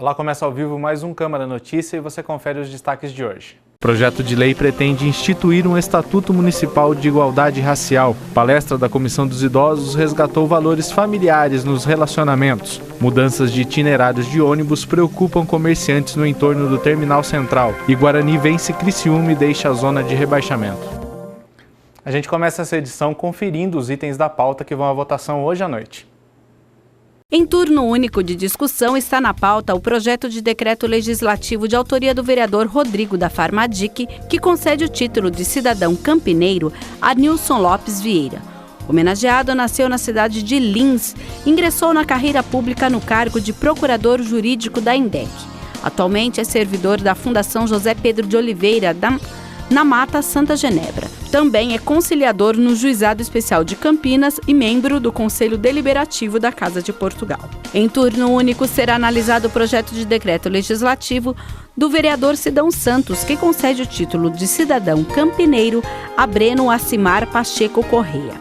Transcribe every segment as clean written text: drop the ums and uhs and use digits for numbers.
Olá, começa ao vivo mais um Câmara Notícia e você confere os destaques de hoje. O projeto de lei pretende instituir um Estatuto Municipal de Igualdade Racial. Palestra da Comissão dos Idosos resgatou valores familiares nos relacionamentos. Mudanças de itinerários de ônibus preocupam comerciantes no entorno do Terminal Central. E Guarani vence Criciúma e deixa a zona de rebaixamento. A gente começa essa edição conferindo os itens da pauta que vão à votação hoje à noite. Em turno único de discussão está na pauta o projeto de decreto legislativo de autoria do vereador Rodrigo da Farmadic, que concede o título de cidadão campineiro a Nilson Lopes Vieira. O homenageado nasceu na cidade de Lins, ingressou na carreira pública no cargo de procurador jurídico da INDEC. Atualmente é servidor da Fundação José Pedro de Oliveira, na Mata Santa Genebra. Também é conciliador no Juizado Especial de Campinas e membro do Conselho Deliberativo da Casa de Portugal. Em turno único será analisado o projeto de decreto legislativo do vereador Sidão Santos, que concede o título de cidadão campineiro a Breno Acimar Pacheco Correia.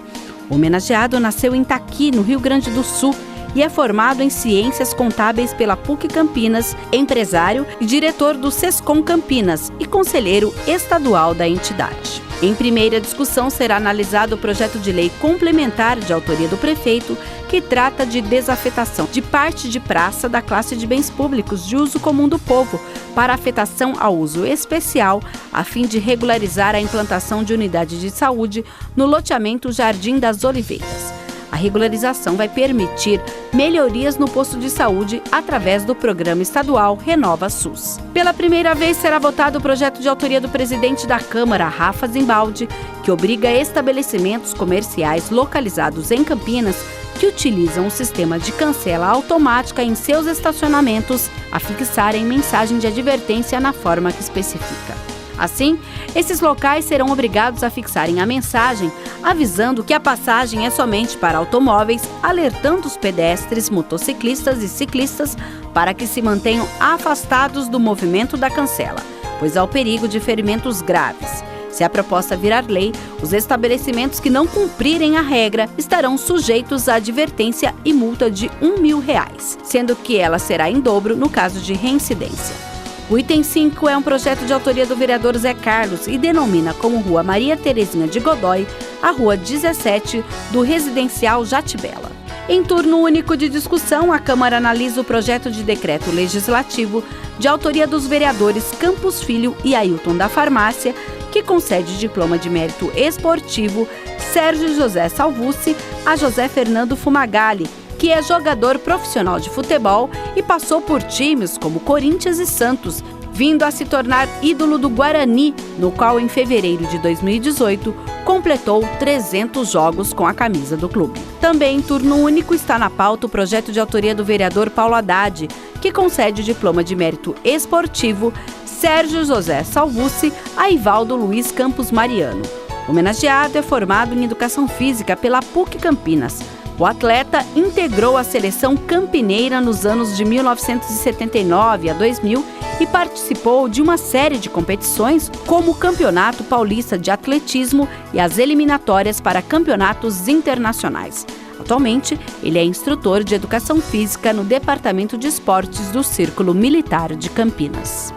O homenageado nasceu em Itaqui, no Rio Grande do Sul, e é formado em Ciências Contábeis pela PUC Campinas, empresário e diretor do Sescom Campinas e conselheiro estadual da entidade. Em primeira discussão será analisado o projeto de lei complementar de autoria do prefeito, que trata de desafetação de parte de praça da classe de bens públicos de uso comum do povo para afetação ao uso especial, a fim de regularizar a implantação de unidade de saúde no loteamento Jardim das Oliveiras. A regularização vai permitir melhorias no posto de saúde através do programa estadual Renova SUS. Pela primeira vez será votado o projeto de autoria do presidente da Câmara, Rafa Zimbaldi, que obriga estabelecimentos comerciais localizados em Campinas que utilizam o sistema de cancela automática em seus estacionamentos a fixarem mensagem de advertência na forma que especifica. Assim, esses locais serão obrigados a fixarem a mensagem avisando que a passagem é somente para automóveis, alertando os pedestres, motociclistas e ciclistas para que se mantenham afastados do movimento da cancela, pois há o perigo de ferimentos graves. Se a proposta virar lei, os estabelecimentos que não cumprirem a regra estarão sujeitos à advertência e multa de R$1.000, sendo que ela será em dobro no caso de reincidência. O item 5 é um projeto de autoria do vereador Zé Carlos e denomina como Rua Maria Terezinha de Godoy a Rua 17 do Residencial Jatibela. Em turno único de discussão, a Câmara analisa o projeto de decreto legislativo de autoria dos vereadores Campos Filho e Ailton da Farmácia, que concede diploma de mérito esportivo Sérgio José Salvucci a José Fernando Fumagalli, que é jogador profissional de futebol e passou por times como Corinthians e Santos, vindo a se tornar ídolo do Guarani, no qual em fevereiro de 2018 completou 300 jogos com a camisa do clube. Também em turno único está na pauta o projeto de autoria do vereador Paulo Haddad, que concede o diploma de mérito esportivo Sérgio José Salvucci a Ivaldo Luiz Campos Mariano. O homenageado é formado em Educação Física pela PUC Campinas. O atleta integrou a seleção campineira nos anos de 1979 a 2000 e participou de uma série de competições, como o Campeonato Paulista de Atletismo e as eliminatórias para campeonatos internacionais. Atualmente, ele é instrutor de Educação Física no Departamento de Esportes do Círculo Militar de Campinas.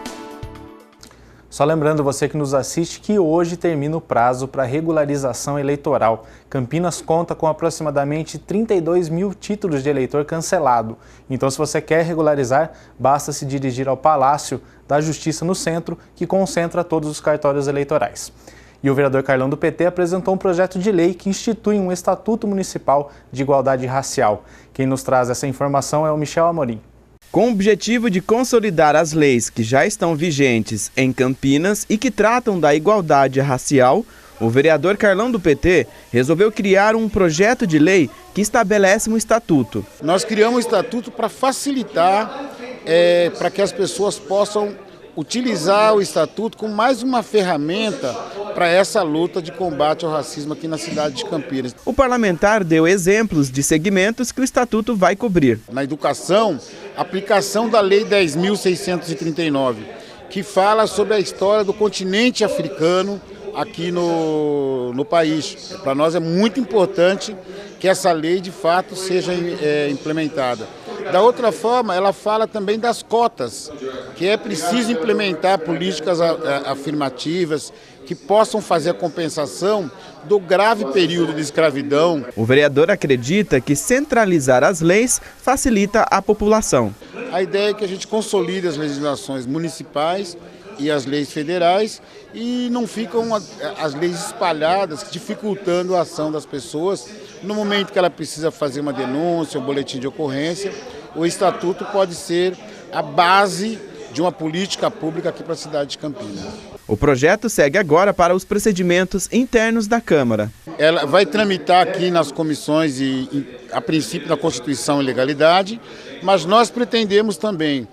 Só lembrando você que nos assiste que hoje termina o prazo para regularização eleitoral. Campinas conta com aproximadamente 32 mil títulos de eleitor cancelado. Então, se você quer regularizar, basta se dirigir ao Palácio da Justiça no centro, que concentra todos os cartórios eleitorais. E o vereador Carlão do PT apresentou um projeto de lei que institui um Estatuto Municipal de Igualdade Racial. Quem nos traz essa informação é o Michel Amorim. Com o objetivo de consolidar as leis que já estão vigentes em Campinas e que tratam da igualdade racial, o vereador Carlão do PT resolveu criar um projeto de lei que estabelece um estatuto. Nós criamos um estatuto para facilitar, para que as pessoas possam utilizar o estatuto como mais uma ferramenta para essa luta de combate ao racismo aqui na cidade de Campinas. O parlamentar deu exemplos de segmentos que o estatuto vai cobrir. Na educação, aplicação da Lei 10.639, que fala sobre a história do continente africano aqui no país. Para nós é muito importante que essa lei de fato seja implementada. Da outra forma, ela fala também das cotas, que é preciso implementar políticas afirmativas que possam fazer a compensação do grave período de escravidão. O vereador acredita que centralizar as leis facilita a população. A ideia é que a gente consolide as legislações municipais e as leis federais e não ficam as leis espalhadas, dificultando a ação das pessoas. No momento que ela precisa fazer uma denúncia, um boletim de ocorrência, o Estatuto pode ser a base de uma política pública aqui para a cidade de Campinas. O projeto segue agora para os procedimentos internos da Câmara. Ela vai tramitar aqui nas comissões e a princípio da Constituição e Legalidade, mas nós pretendemos também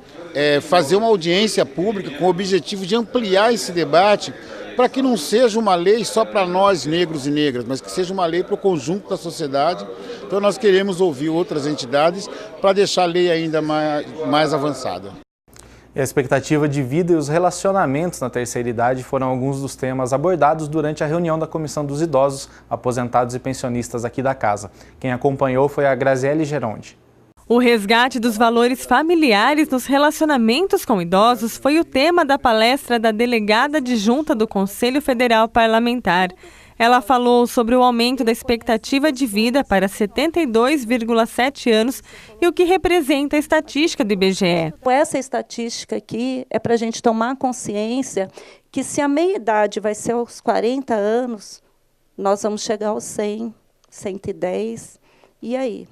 fazer uma audiência pública com o objetivo de ampliar esse debate para que não seja uma lei só para nós negros e negras, mas que seja uma lei para o conjunto da sociedade. Então nós queremos ouvir outras entidades para deixar a lei ainda mais avançada. E a expectativa de vida e os relacionamentos na terceira idade foram alguns dos temas abordados durante a reunião da Comissão dos Idosos, Aposentados e Pensionistas aqui da casa. Quem acompanhou foi a Graziele Geronde. O resgate dos valores familiares nos relacionamentos com idosos foi o tema da palestra da delegada adjunta do Conselho Federal Parlamentar. Ela falou sobre o aumento da expectativa de vida para 72,7 anos e o que representa a estatística do IBGE. Essa estatística aqui é para a gente tomar consciência que se a meia-idade vai ser aos 40 anos, nós vamos chegar aos 100, 110, e aí?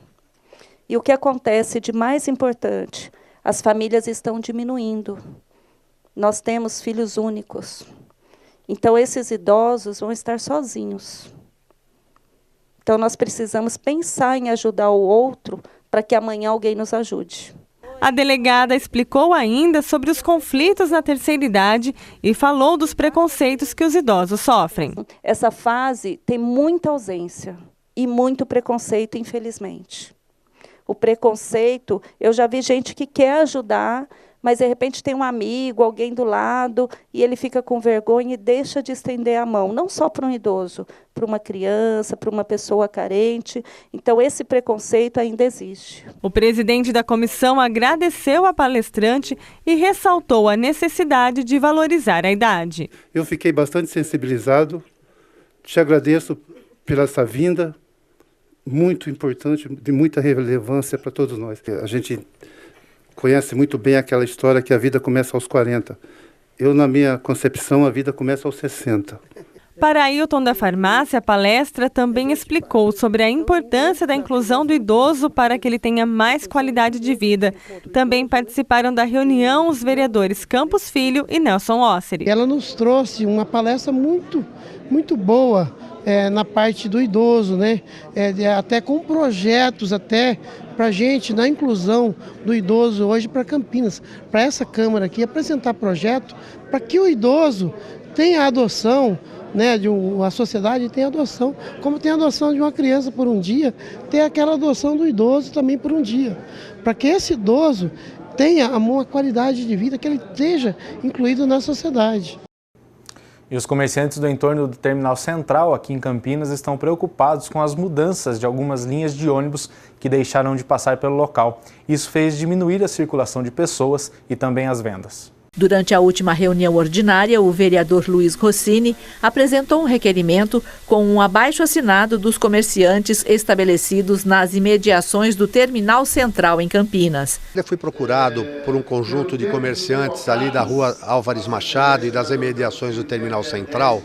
E o que acontece de mais importante? As famílias estão diminuindo. Nós temos filhos únicos. Então, esses idosos vão estar sozinhos. Então, nós precisamos pensar em ajudar o outro para que amanhã alguém nos ajude. A delegada explicou ainda sobre os conflitos na terceira idade e falou dos preconceitos que os idosos sofrem. Essa fase tem muita ausência e muito preconceito, infelizmente. O preconceito, eu já vi gente que quer ajudar, mas de repente tem um amigo, alguém do lado, e ele fica com vergonha e deixa de estender a mão, não só para um idoso, para uma criança, para uma pessoa carente. Então, esse preconceito ainda existe. O presidente da comissão agradeceu a palestrante e ressaltou a necessidade de valorizar a idade. Eu fiquei bastante sensibilizado, te agradeço pela essa vinda, muito importante, de muita relevância para todos nós. A gente conhece muito bem aquela história que a vida começa aos 40. Eu, na minha concepção, a vida começa aos 60. Para Ailton da Farmácia, a palestra também explicou sobre a importância da inclusão do idoso para que ele tenha mais qualidade de vida. Também participaram da reunião os vereadores Campos Filho e Nelson Osseri. Ela nos trouxe uma palestra muito boa na parte do idoso, né? Até com projetos para a gente, na inclusão do idoso hoje para Campinas, para essa Câmara aqui, apresentar projeto para que o idoso tenha a adoção, né, a sociedade tem adoção, como tem a adoção de uma criança por um dia, tem aquela adoção do idoso também por um dia, para que esse idoso tenha uma qualidade de vida, que ele esteja incluído na sociedade. E os comerciantes do entorno do Terminal Central aqui em Campinas estão preocupados com as mudanças de algumas linhas de ônibus que deixaram de passar pelo local. Isso fez diminuir a circulação de pessoas e também as vendas. Durante a última reunião ordinária, o vereador Luiz Rossini apresentou um requerimento com um abaixo-assinado dos comerciantes estabelecidos nas imediações do Terminal Central em Campinas. Eu fui procurado por um conjunto de comerciantes ali da rua Álvares Machado e das imediações do Terminal Central,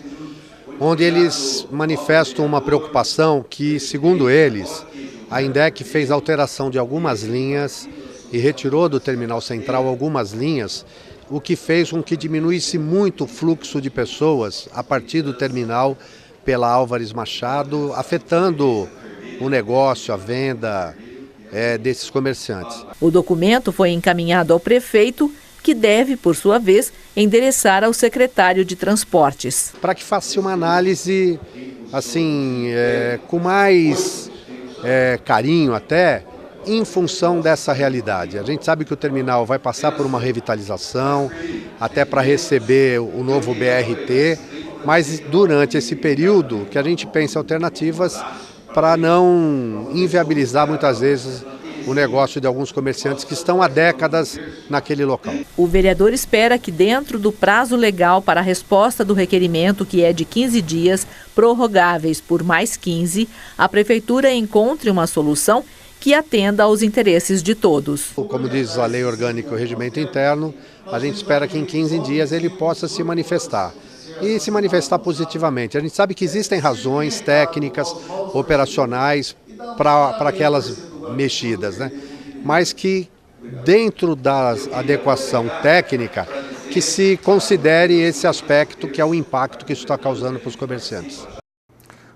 onde eles manifestam uma preocupação que, segundo eles, a INDEC fez alteração de algumas linhas e retirou do Terminal Central algumas linhas, o que fez com que diminuísse muito o fluxo de pessoas a partir do terminal pela Álvares Machado, afetando o negócio, a venda desses comerciantes. O documento foi encaminhado ao prefeito, que deve, por sua vez, endereçar ao secretário de Transportes. Para que faça uma análise assim, com mais carinho até, em função dessa realidade. A gente sabe que o terminal vai passar por uma revitalização, até para receber o novo BRT, mas durante esse período que a gente pensa alternativas para não inviabilizar muitas vezes o negócio de alguns comerciantes que estão há décadas naquele local. O vereador espera que, dentro do prazo legal para a resposta do requerimento, que é de 15 dias, prorrogáveis por mais 15, a Prefeitura encontre uma solução que atenda aos interesses de todos. Como diz a lei orgânica e o regimento interno, a gente espera que em 15 dias ele possa se manifestar. E se manifestar positivamente. A gente sabe que existem razões técnicas, operacionais para aquelas mexidas, né? Mas que dentro da adequação técnica, que se considere esse aspecto que é o impacto que isso está causando para os comerciantes.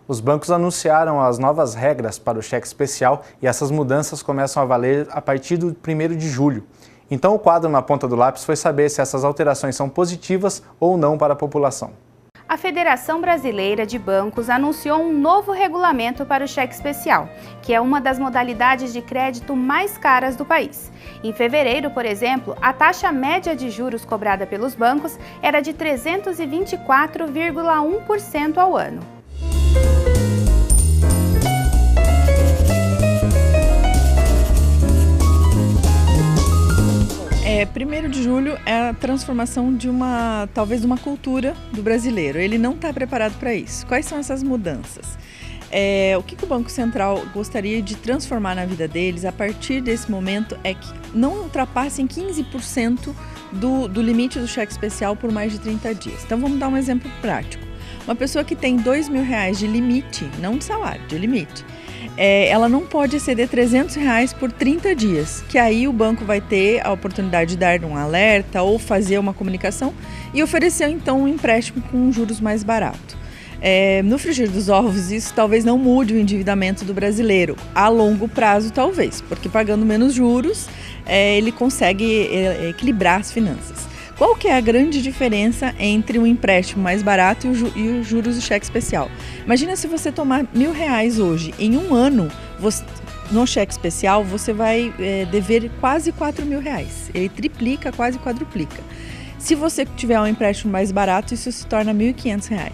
Os bancos anunciaram as novas regras para o cheque especial e essas mudanças começam a valer a partir do 1º de julho. Então o quadro na ponta do lápis foi saber se essas alterações são positivas ou não para a população. A Federação Brasileira de Bancos anunciou um novo regulamento para o cheque especial, que é uma das modalidades de crédito mais caras do país. Em fevereiro, por exemplo, a taxa média de juros cobrada pelos bancos era de 324,1% ao ano. Primeiro de julho é a transformação de talvez de uma cultura do brasileiro. Ele não está preparado para isso. Quais são essas mudanças? O que o Banco Central gostaria de transformar na vida deles a partir desse momento é que não ultrapassem 15% do limite do cheque especial por mais de 30 dias. Então vamos dar um exemplo prático. Uma pessoa que tem R$2.000 de limite, não de salário, de limite, ela não pode exceder R$300 por 30 dias, que aí o banco vai ter a oportunidade de dar um alerta ou fazer uma comunicação e oferecer então um empréstimo com juros mais barato. No frigir dos ovos, isso talvez não mude o endividamento do brasileiro, a longo prazo talvez, porque pagando menos juros ele consegue equilibrar as finanças. Qual que é a grande diferença entre um empréstimo mais barato e os juros do cheque especial? Imagina se você tomar R$1.000 hoje, em um ano, no cheque especial, você vai dever quase R$4.000. Ele triplica, quase quadruplica. Se você tiver um empréstimo mais barato, isso se torna R$1.500.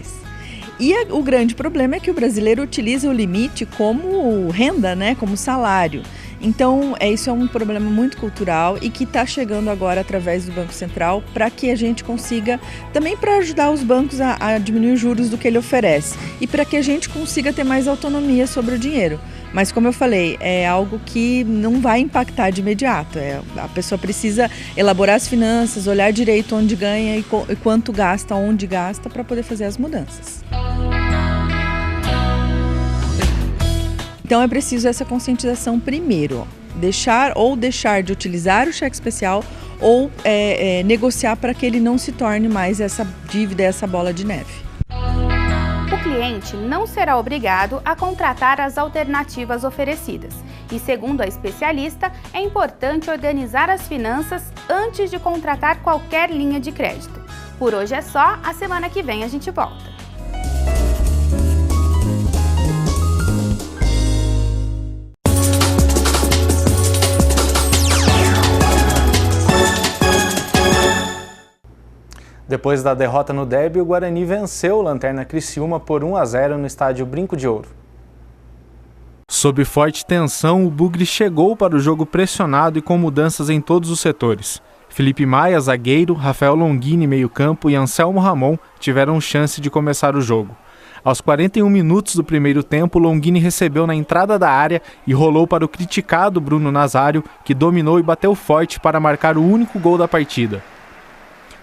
E o grande problema é que o brasileiro utiliza o limite como renda, né, como salário. Então, isso é um problema muito cultural e que está chegando agora através do Banco Central para que a gente consiga, também para ajudar os bancos a diminuir os juros do que ele oferece e para que a gente consiga ter mais autonomia sobre o dinheiro. Mas, como eu falei, é algo que não vai impactar de imediato. A pessoa precisa elaborar as finanças, olhar direito onde ganha e quanto gasta, onde gasta, para poder fazer as mudanças. Então é preciso essa conscientização primeiro, deixar de utilizar o cheque especial ou negociar para que ele não se torne mais essa dívida, essa bola de neve. O cliente não será obrigado a contratar as alternativas oferecidas. E segundo a especialista, é importante organizar as finanças antes de contratar qualquer linha de crédito. Por hoje é só, a semana que vem a gente volta. Depois da derrota no derby, o Guarani venceu o Lanterna Criciúma por 1-0 no estádio Brinco de Ouro. Sob forte tensão, o Bugre chegou para o jogo pressionado e com mudanças em todos os setores. Felipe Maia, zagueiro, Rafael Longini, meio-campo e Anselmo Ramon tiveram chance de começar o jogo. Aos 41 minutos do primeiro tempo, Longini recebeu na entrada da área e rolou para o criticado Bruno Nazário, que dominou e bateu forte para marcar o único gol da partida.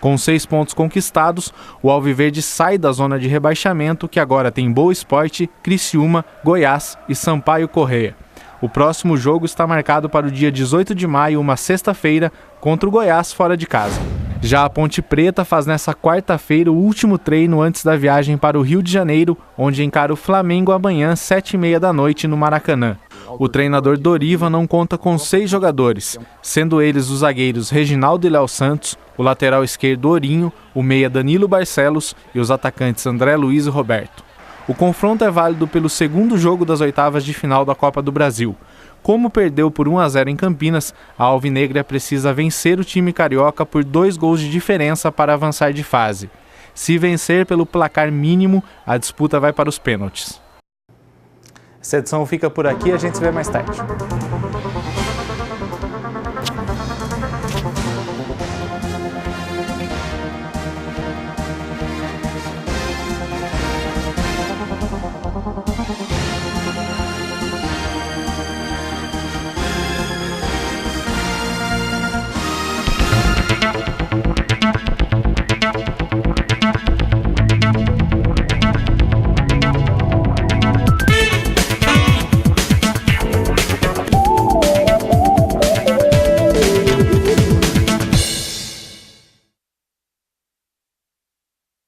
Com 6 pontos conquistados, o Alviverde sai da zona de rebaixamento, que agora tem Boa Esporte, Criciúma, Goiás e Sampaio Corrêa. O próximo jogo está marcado para o dia 18 de maio, uma sexta-feira, contra o Goiás fora de casa. Já a Ponte Preta faz nessa quarta-feira o último treino antes da viagem para o Rio de Janeiro, onde encara o Flamengo amanhã, 7h30 da noite, no Maracanã. O treinador Doriva não conta com 6 jogadores, sendo eles os zagueiros Reginaldo e Léo Santos, o lateral esquerdo Ourinho, o meia Danilo Barcelos e os atacantes André Luiz e Roberto. O confronto é válido pelo segundo jogo das oitavas de final da Copa do Brasil. Como perdeu por 1-0 em Campinas, a Alvinegra precisa vencer o time carioca por 2 gols de diferença para avançar de fase. Se vencer pelo placar mínimo, a disputa vai para os pênaltis. Essa edição fica por aqui, a gente se vê mais tarde.